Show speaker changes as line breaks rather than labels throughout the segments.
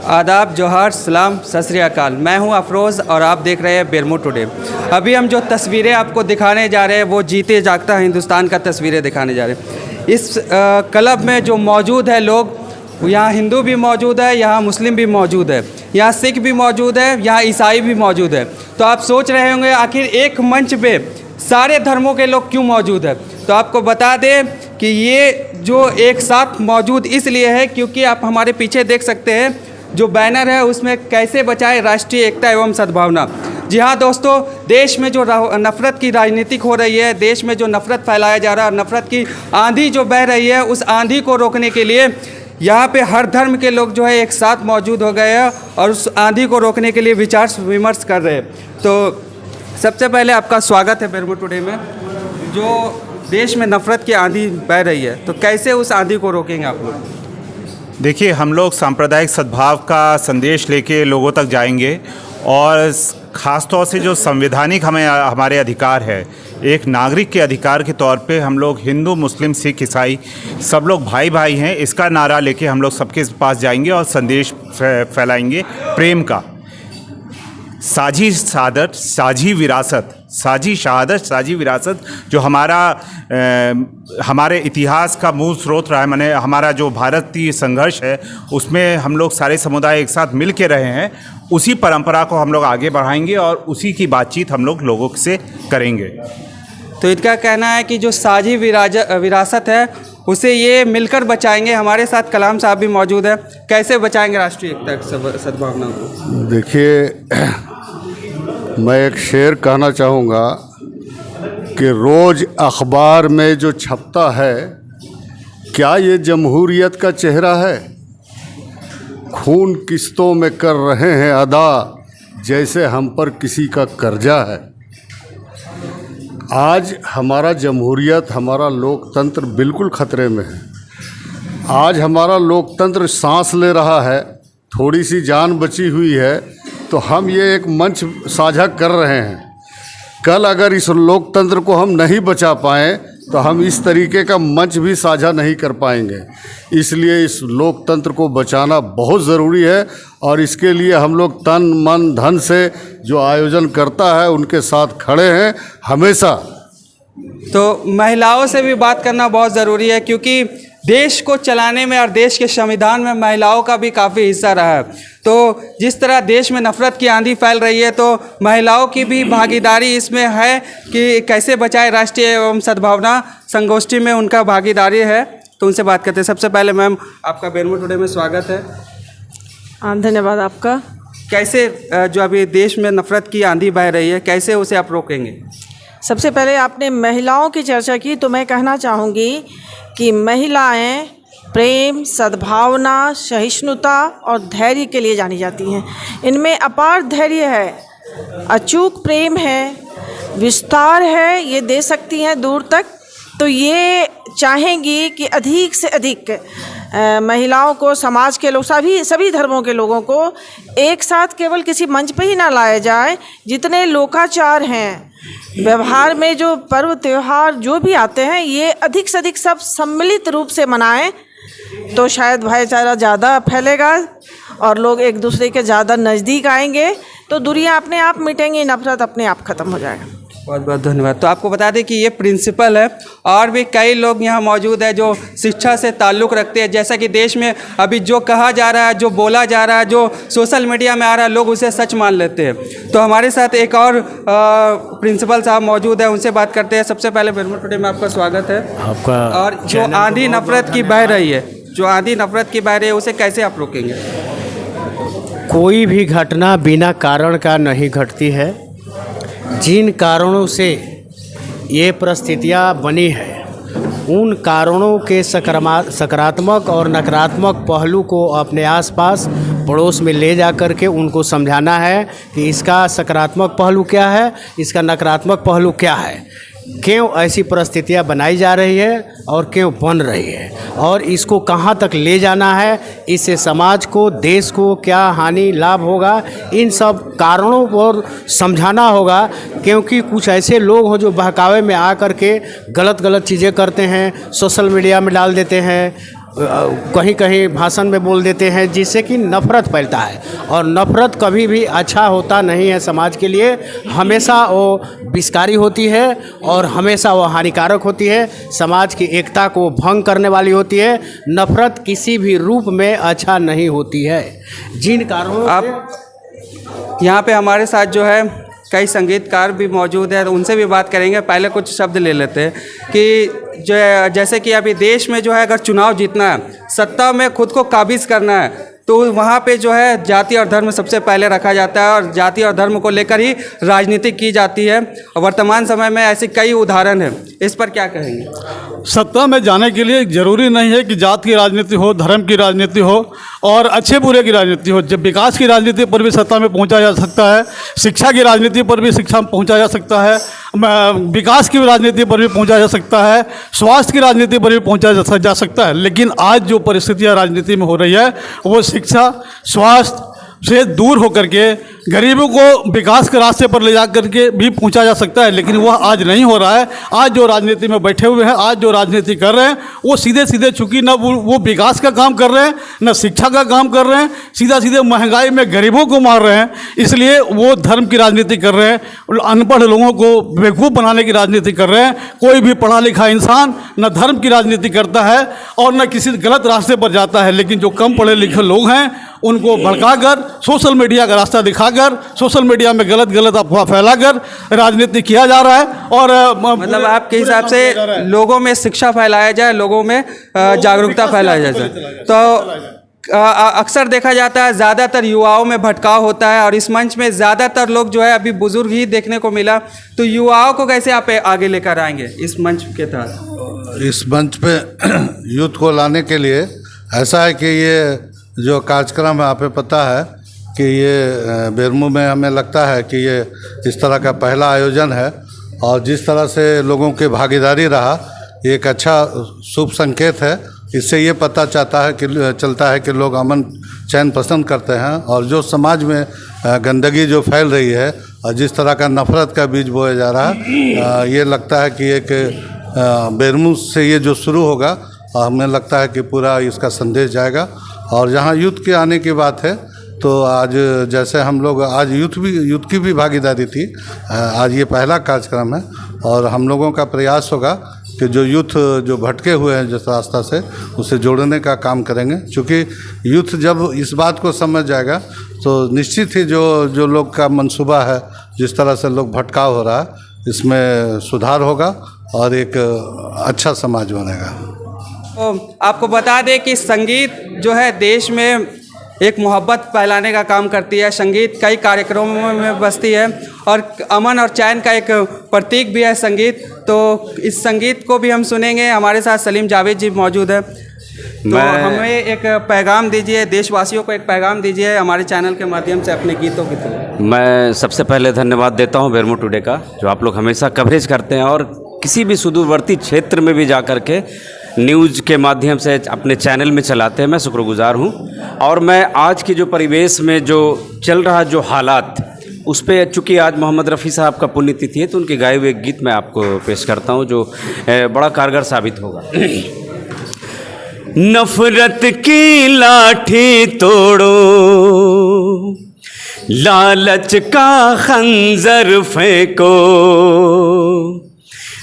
आदाब, जोहार, सलाम, सत श्री अकाल। मैं हूं अफरोज़ और आप देख रहे हैं बेरमो टुडे। अभी हम जो तस्वीरें आपको दिखाने जा रहे हैं वो जीते जागता हिंदुस्तान का तस्वीरें दिखाने जा रहे हैं। इस क्लब में जो मौजूद है लोग, यहाँ हिंदू भी मौजूद है, यहाँ मुस्लिम भी मौजूद है, यहाँ सिख भी मौजूद है, यहाँ ईसाई भी मौजूद है। तो आप सोच रहे होंगे आखिर एक मंच पे सारे धर्मों के लोग क्यों मौजूद है। तो आपको बता दें कि ये जो एक साथ मौजूद इसलिए है क्योंकि आप हमारे पीछे देख सकते हैं जो बैनर है उसमें कैसे बचाए राष्ट्रीय एकता एवं सद्भावना। जी हाँ दोस्तों, देश में जो नफ़रत की राजनीतिक हो रही है, देश में जो नफ़रत फैलाया जा रहा है, नफ़रत की आंधी जो बह रही है, उस आंधी को रोकने के लिए यहाँ पे हर धर्म के लोग जो है एक साथ मौजूद हो गए हैं और उस आंधी को रोकने के लिए विचार विमर्श कर रहे हैं। तो सबसे पहले आपका स्वागत है बेरमो टुडे में। जो देश में नफ़रत की आंधी बह रही है, तो कैसे उस आंधी को रोकेंगे आप लोग?
देखिए, हम लोग सांप्रदायिक सद्भाव का संदेश लेके लोगों तक जाएंगे और ख़ास तौर से जो संवैधानिक हमारे अधिकार है, एक नागरिक के अधिकार के तौर पे हम लोग हिंदू, मुस्लिम, सिख, ईसाई सब लोग भाई भाई हैं, इसका नारा लेके हम लोग सबके पास जाएंगे और संदेश फैलाएंगे प्रेम का। साझी शहादत, साझी विरासत, साझी शहादत, साझी विरासत जो हमारे इतिहास का मूल स्रोत रहा है, माने हमारा जो भारतीय संघर्ष है उसमें हम लोग सारे समुदाय एक साथ मिल के रहे हैं, उसी परंपरा को हम लोग आगे बढ़ाएंगे और उसी की बातचीत हम लोग लोगों से करेंगे।
तो इनका कहना है कि जो साझी विरासत है उसे ये मिलकर बचाएंगे। हमारे साथ कलाम साहब भी मौजूद है। कैसे बचाएंगे राष्ट्रीय एकता सद्भावना को?
देखिए, मैं एक शेर कहना चाहूँगा कि रोज़ अखबार में जो छपता है, क्या ये जमहूरियत का चेहरा है? खून किस्तों में कर रहे हैं अदा, जैसे हम पर किसी का कर्जा है। आज हमारा जमहूरियत, हमारा लोकतंत्र बिल्कुल ख़तरे में है। आज हमारा लोकतंत्र सांस ले रहा है, थोड़ी सी जान बची हुई है, तो हम ये एक मंच साझा कर रहे हैं। कल अगर इस लोकतंत्र को हम नहीं बचा पाएँ तो हम इस तरीके का मंच भी साझा नहीं कर पाएंगे। इसलिए इस लोकतंत्र को बचाना बहुत ज़रूरी है और इसके लिए हम लोग तन मन धन से जो आयोजन करता है उनके साथ खड़े हैं हमेशा।
तो महिलाओं से भी बात करना बहुत ज़रूरी है क्योंकि देश को चलाने में और देश के संविधान में महिलाओं का भी काफ़ी हिस्सा रहा है। तो जिस तरह देश में नफ़रत की आंधी फैल रही है, तो महिलाओं की भी भागीदारी इसमें है कि कैसे बचाए राष्ट्रीय एवं सद्भावना संगोष्ठी में उनका भागीदारी है। तो उनसे बात करते हैं। सबसे पहले मैम, आपका बेरमो टुडे में स्वागत है।
धन्यवाद आपका।
कैसे जो अभी देश में नफ़रत की आंधी बह रही है, कैसे उसे आप रोकेंगे?
सबसे पहले आपने महिलाओं की चर्चा की, तो मैं कहना चाहूँगी कि महिलाएं प्रेम, सद्भावना, सहिष्णुता और धैर्य के लिए जानी जाती हैं। इनमें अपार धैर्य है, अचूक प्रेम है, विस्तार है, ये दे सकती हैं दूर तक। तो ये चाहेंगी कि अधिक से अधिक महिलाओं को, समाज के लोग, सभी धर्मों के लोगों को एक साथ केवल किसी मंच पे ही ना लाया जाए। जितने लोकाचार हैं, व्यवहार में जो पर्व त्यौहार जो भी आते हैं, ये अधिक से अधिक सब सम्मिलित रूप से मनाएं, तो शायद भाईचारा ज़्यादा फैलेगा और लोग एक दूसरे के ज़्यादा नज़दीक आएंगे, तो दूरियां अपने आप मिटेंगी, नफरत अपने आप ख़त्म हो जाएगा।
बहुत बहुत धन्यवाद। तो आपको बता दें कि ये प्रिंसिपल है और भी कई लोग यहाँ मौजूद हैं जो शिक्षा से ताल्लुक़ रखते हैं। जैसा कि देश में अभी जो कहा जा रहा है, जो बोला जा रहा है, जो सोशल मीडिया में आ रहा है, लोग उसे सच मान लेते हैं। तो हमारे साथ एक और प्रिंसिपल साहब मौजूद है, उनसे बात करते हैं। सबसे पहले बेरमो टुडे में आपका स्वागत है
आपका।
और जो आंधी नफ़रत की बह रही है, जो आंधी नफ़रत की बह रही है, उसे कैसे आप रोकेंगे?
कोई भी घटना बिना कारण का नहीं घटती है। जिन कारणों से ये परिस्थितियाँ बनी है, उन कारणों के सकारात्मक और नकारात्मक पहलू को अपने आसपास पड़ोस में ले जा कर के उनको समझाना है कि इसका सकारात्मक पहलू क्या है, इसका नकारात्मक पहलू क्या है, क्यों ऐसी परिस्थितियाँ बनाई जा रही है और क्यों बन रही है, और इसको कहाँ तक ले जाना है, इससे समाज को, देश को क्या हानि लाभ होगा, इन सब कारणों पर समझाना होगा। क्योंकि कुछ ऐसे लोग हो जो बहकावे में आ कर के गलत चीज़ें करते हैं, सोशल मीडिया में डाल देते हैं, कहीं कहीं भाषण में बोल देते हैं, जिससे कि नफ़रत फैलता है। और नफ़रत कभी भी अच्छा होता नहीं है समाज के लिए, हमेशा वो विषकारी होती है और हमेशा वो हानिकारक होती है, समाज की एकता को भंग करने वाली होती है। नफ़रत किसी भी रूप में अच्छा नहीं होती है। जिन कारणों
आप यहाँ पे हमारे साथ जो है कई संगीतकार भी मौजूद हैं, तो उनसे भी बात करेंगे। पहले कुछ शब्द ले लेते हैं कि जो जैसे कि अभी देश में जो है अगर चुनाव जीतना है, सत्ता में खुद को काबिज करना है, तो वहाँ पे जो है जाति और धर्म सबसे पहले रखा जाता है और जाति और धर्म को लेकर ही राजनीति की जाती है। और वर्तमान समय में ऐसे कई उदाहरण हैं, इस पर क्या कहेंगे?
सत्ता में जाने के लिए ज़रूरी नहीं है कि जात की राजनीति हो, धर्म की राजनीति हो और अच्छे बुरे की राजनीति हो। जब विकास की राजनीति पर भी सत्ता में पहुंचा जा सकता है, शिक्षा की राजनीति पर भी शिक्षा में पहुंचा जा सकता है, विकास की राजनीति पर भी पहुंचा जा सकता है, स्वास्थ्य की राजनीति पर भी पहुंचा जा सकता है। लेकिन आज जो परिस्थितियां राजनीति में हो रही है, वो शिक्षा, स्वास्थ्य से दूर होकर के गरीबों को विकास के रास्ते पर ले जा करके भी पहुंचा जा सकता है, लेकिन वह आज नहीं हो रहा है। आज जो राजनीति में बैठे हुए हैं, आज जो राजनीति कर रहे हैं, वो सीधे सीधे चूंकि न वो विकास का काम कर रहे हैं, न शिक्षा का काम कर रहे हैं, सीधा सीधे महंगाई में गरीबों को मार रहे हैं। इसलिए वो धर्म की राजनीति कर रहे हैं, अनपढ़ लोगों को बेवकूफ़ बनाने की राजनीति कर रहे हैं। कोई भी पढ़ा लिखा इंसान न धर्म की राजनीति करता है और न किसी गलत रास्ते पर जाता है, लेकिन जो कम पढ़े लिखे लोग हैं उनको भड़काकर, सोशल मीडिया का रास्ता दिखाकर, सोशल मीडिया में गलत अफवाह फैलाकर राजनीति किया जा रहा है। और
मतलब आपके हिसाब से लोगों में शिक्षा फैलाया जाए, लोगों में जागरूकता फैलाया जाए। तो अक्सर देखा जाता है ज़्यादातर युवाओं में भटकाव होता है और इस मंच में ज़्यादातर लोग जो है अभी बुजुर्ग ही देखने को मिला, तो युवाओं को कैसे आप आगे लेकर आएंगे इस मंच के तहत?
इस मंच पे यूथ को लाने के लिए ऐसा है कि ये जो कार्यक्रम है, आपको पता है कि ये बेरमो में हमें लगता है कि ये इस तरह का पहला आयोजन है और जिस तरह से लोगों की भागीदारी रहा, ये एक अच्छा शुभ संकेत है। इससे ये पता चलता है कि लोग अमन चैन पसंद करते हैं और जो समाज में गंदगी जो फैल रही है और जिस तरह का नफ़रत का बीज बोया जा रहा है, ये लगता है कि एक बेरमो से ये जो शुरू होगा, हमें लगता है कि पूरा इसका संदेश जाएगा। और जहाँ यूथ के आने की बात है, तो आज जैसे हम लोग आज यूथ की भी भागीदारी थी। आज ये पहला कार्यक्रम है और हम लोगों का प्रयास होगा कि जो यूथ जो भटके हुए हैं जिस रास्ता से, उसे जोड़ने का काम करेंगे। क्योंकि यूथ जब इस बात को समझ जाएगा तो निश्चित ही जो लोग का मंसूबा है, जिस तरह से लोग भटकाव हो रहा है, इसमें सुधार होगा और एक अच्छा समाज बनेगा।
तो आपको बता दें कि संगीत जो है देश में एक मोहब्बत फैलाने का काम करती है। संगीत कई कार्यक्रमों में बसती है और अमन और चैन का एक प्रतीक भी है संगीत। तो इस संगीत को भी हम सुनेंगे। हमारे साथ सलीम जावेद जी मौजूद है। तो हमें एक पैगाम दीजिए, देशवासियों को एक पैगाम दीजिए हमारे चैनल के माध्यम से अपने गीतों के थ्रू।
मैं सबसे पहले धन्यवाद देता हूं बेरमो टुडे का, जो आप लोग हमेशा कवरेज करते हैं और किसी भी सुदूरवर्ती क्षेत्र में भी जा कर के न्यूज़ के माध्यम से अपने चैनल में चलाते हैं। मैं शुक्रगुजार हूं। और मैं आज की जो परिवेश में जो चल रहा जो हालात, उस पर चूँकि आज मोहम्मद रफ़ी साहब का पुण्यतिथि है, तो उनके गाए हुए गीत मैं आपको पेश करता हूं जो बड़ा कारगर साबित होगा। नफ़रत की लाठी तोड़ो, लालच का खंजर फेंको,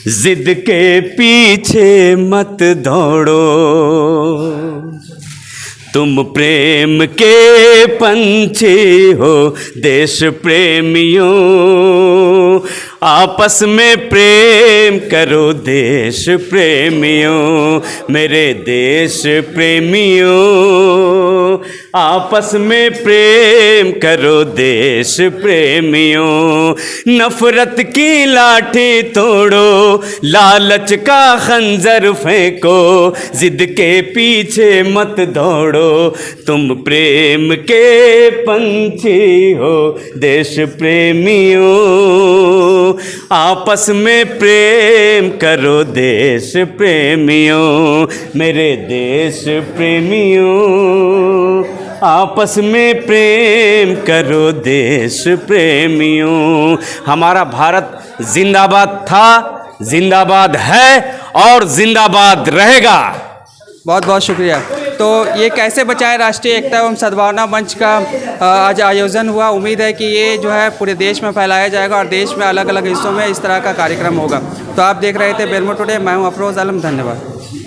जिद के पीछे मत दौड़ो, तुम प्रेम के पंछी हो देश प्रेमियों, आपस में प्रेम करो देश प्रेमियों, मेरे देश प्रेमियों, आपस में प्रेम करो देश प्रेमियों। नफरत की लाठी तोड़ो, लालच का खंजर फेंको, जिद के पीछे मत दौड़ो, तुम प्रेम के पंछी हो देश प्रेमियों, आपस में प्रेम करो देश प्रेमियों, मेरे देश प्रेमियों, आपस में प्रेम करो देश प्रेमियों। हमारा भारत जिंदाबाद था, जिंदाबाद है और जिंदाबाद रहेगा।
बहुत बहुत शुक्रिया। तो ये कैसे बचाए राष्ट्रीय एकता एवं सद्भावना मंच का आज आयोजन हुआ। उम्मीद है कि ये जो है पूरे देश में फैलाया जाएगा और देश में अलग अलग हिस्सों में इस तरह का कार्यक्रम होगा। तो आप देख रहे थे बेरमो टुडे, मैं हूँ अफरोज़ आलम, धन्यवाद।